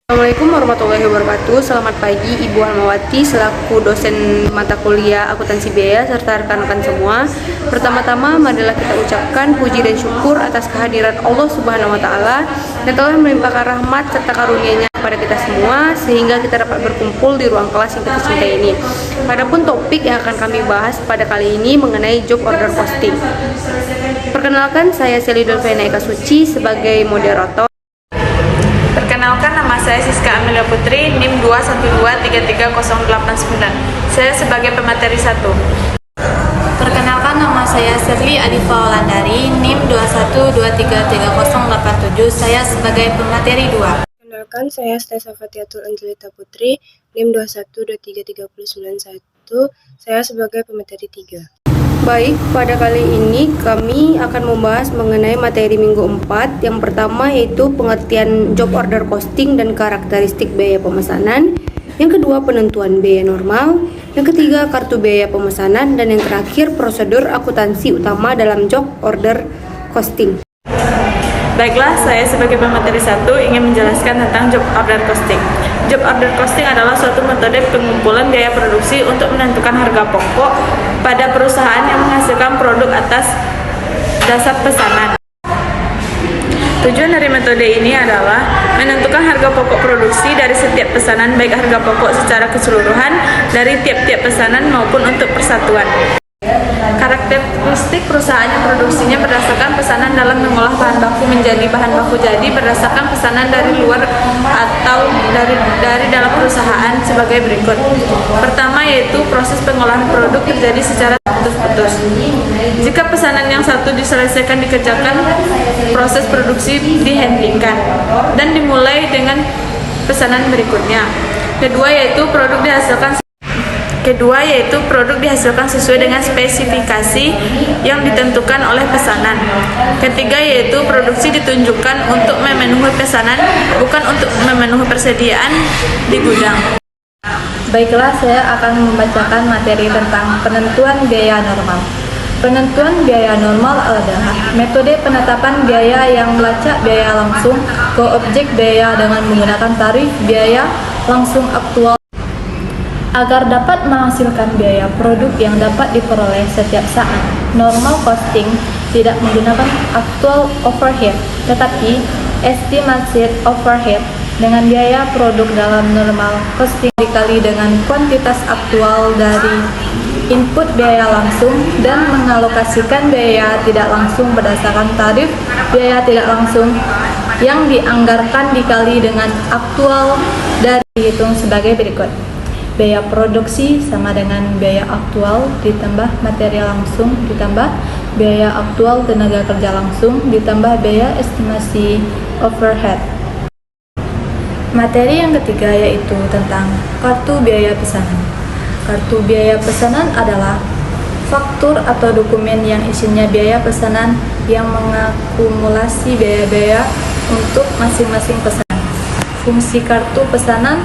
Assalamualaikum warahmatullahi wabarakatuh. Selamat pagi Ibu Almawati selaku dosen mata kuliah akuntansi biaya serta rekan-rekan semua. Pertama-tama marilah kita ucapkan puji dan syukur atas kehadiran Allah Subhanahu wa taala yang telah melimpahkan rahmat serta karunia-Nya kepada kita semua sehingga kita dapat berkumpul di ruang kelas yang kita cintai ini. Padahal topik yang akan kami bahas pada kali ini mengenai job order posting. Perkenalkan, saya Sally Dolvena Eka Suci sebagai moderator. Perkenalkan, nama saya Siska Amelia Putri, NIM 212330889. Saya sebagai pemateri 1. Perkenalkan, nama saya Serly Adifa Olandari, NIM 212333087. Saya sebagai pemateri 2. Perkenalkan, saya Stesa Fatiatul Angelita Putri, NIM 212333091. Saya sebagai pemateri 3. Baik, pada kali ini kami akan membahas mengenai materi minggu 4. Yang pertama yaitu pengertian job order costing dan karakteristik biaya pemesanan. Yang kedua, penentuan biaya normal. Yang ketiga, kartu biaya pemesanan. Dan yang terakhir, prosedur akuntansi utama dalam job order costing. Baiklah, saya sebagai pemateri 1 ingin menjelaskan tentang job order costing. Job order costing adalah suatu metode pengumpulan biaya produksi untuk menentukan harga pokok pada perusahaan yang menghasilkan produk atas dasar pesanan. Tujuan dari metode ini adalah menentukan harga pokok produksi dari setiap pesanan, baik harga pokok secara keseluruhan dari tiap-tiap pesanan maupun untuk persatuan. Karakteristik perusahaan yang produksinya berdasarkan pesanan dalam mengolah bahan baku menjadi bahan baku jadi berdasarkan pesanan dari luar atau dari dalam perusahaan sebagai berikut. Pertama yaitu proses pengolahan produk terjadi secara putus-putus. Jika pesanan yang satu diselesaikan dikerjakan, proses produksi dihendingkan dan dimulai dengan pesanan berikutnya. Kedua yaitu produk dihasilkan sesuai dengan spesifikasi yang ditentukan oleh pesanan. Ketiga yaitu produksi ditunjukkan untuk memenuhi pesanan, bukan untuk memenuhi persediaan di gudang. Baiklah, saya akan membacakan materi tentang penentuan biaya normal. Penentuan biaya normal adalah metode penetapan biaya yang melacak biaya langsung ke objek biaya dengan menggunakan tarif biaya langsung aktual agar dapat menghasilkan biaya produk yang dapat diperoleh setiap saat. Normal costing tidak menggunakan actual overhead, tetapi estimated overhead dengan biaya produk dalam normal costing dikali dengan kuantitas aktual dari input biaya langsung dan mengalokasikan biaya tidak langsung berdasarkan tarif biaya tidak langsung yang dianggarkan dikali dengan aktual dan dihitung sebagai berikut. Biaya produksi sama dengan biaya aktual ditambah material langsung ditambah biaya aktual tenaga kerja langsung ditambah biaya estimasi overhead. Materi yang ketiga yaitu tentang kartu biaya pesanan. Kartu biaya pesanan adalah faktur atau dokumen yang isinya biaya pesanan yang mengakumulasi biaya-biaya untuk masing-masing pesanan. Fungsi kartu pesanan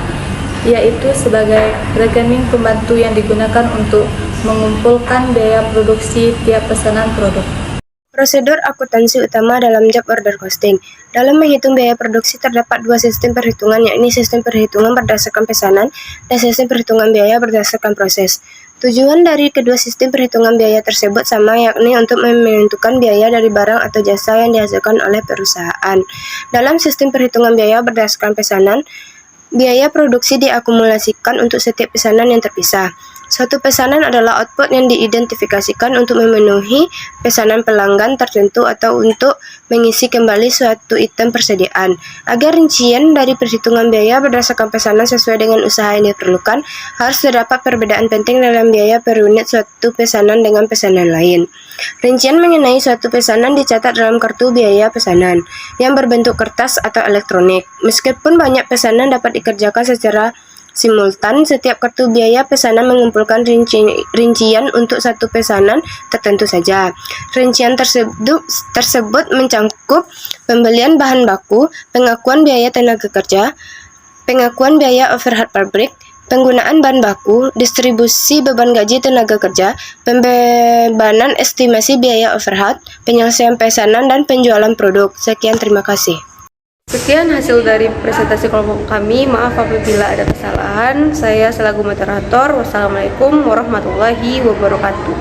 yaitu sebagai rekening pembantu yang digunakan untuk mengumpulkan biaya produksi tiap pesanan produk. Prosedur akuntansi utama dalam job order costing. Dalam menghitung biaya produksi terdapat dua sistem perhitungan, yakni sistem perhitungan berdasarkan pesanan dan sistem perhitungan biaya berdasarkan proses. Tujuan dari kedua sistem perhitungan biaya tersebut sama, yakni untuk menentukan biaya dari barang atau jasa yang dihasilkan oleh perusahaan. Dalam sistem perhitungan biaya berdasarkan pesanan, biaya produksi diakumulasikan untuk setiap pesanan yang terpisah. Suatu pesanan adalah output yang diidentifikasikan untuk memenuhi pesanan pelanggan tertentu atau untuk mengisi kembali suatu item persediaan. Agar rincian dari perhitungan biaya berdasarkan pesanan sesuai dengan usaha yang diperlukan, harus terdapat perbedaan penting dalam biaya per unit suatu pesanan dengan pesanan lain. Rincian mengenai suatu pesanan dicatat dalam kartu biaya pesanan yang berbentuk kertas atau elektronik. Meskipun banyak pesanan dapat dikerjakan secara simultan, setiap kartu biaya pesanan mengumpulkan rincian untuk satu pesanan tertentu saja. Rincian tersebut mencakup pembelian bahan baku, pengakuan biaya tenaga kerja, pengakuan biaya overhead pabrik, penggunaan bahan baku, distribusi beban gaji tenaga kerja, pembebanan estimasi biaya overhead, penyelesaian pesanan, dan penjualan produk. Sekian, terima kasih. Sekian hasil dari presentasi kelompok kami. Maaf apabila ada kesalahan. Saya selaku moderator. Wassalamualaikum warahmatullahi wabarakatuh.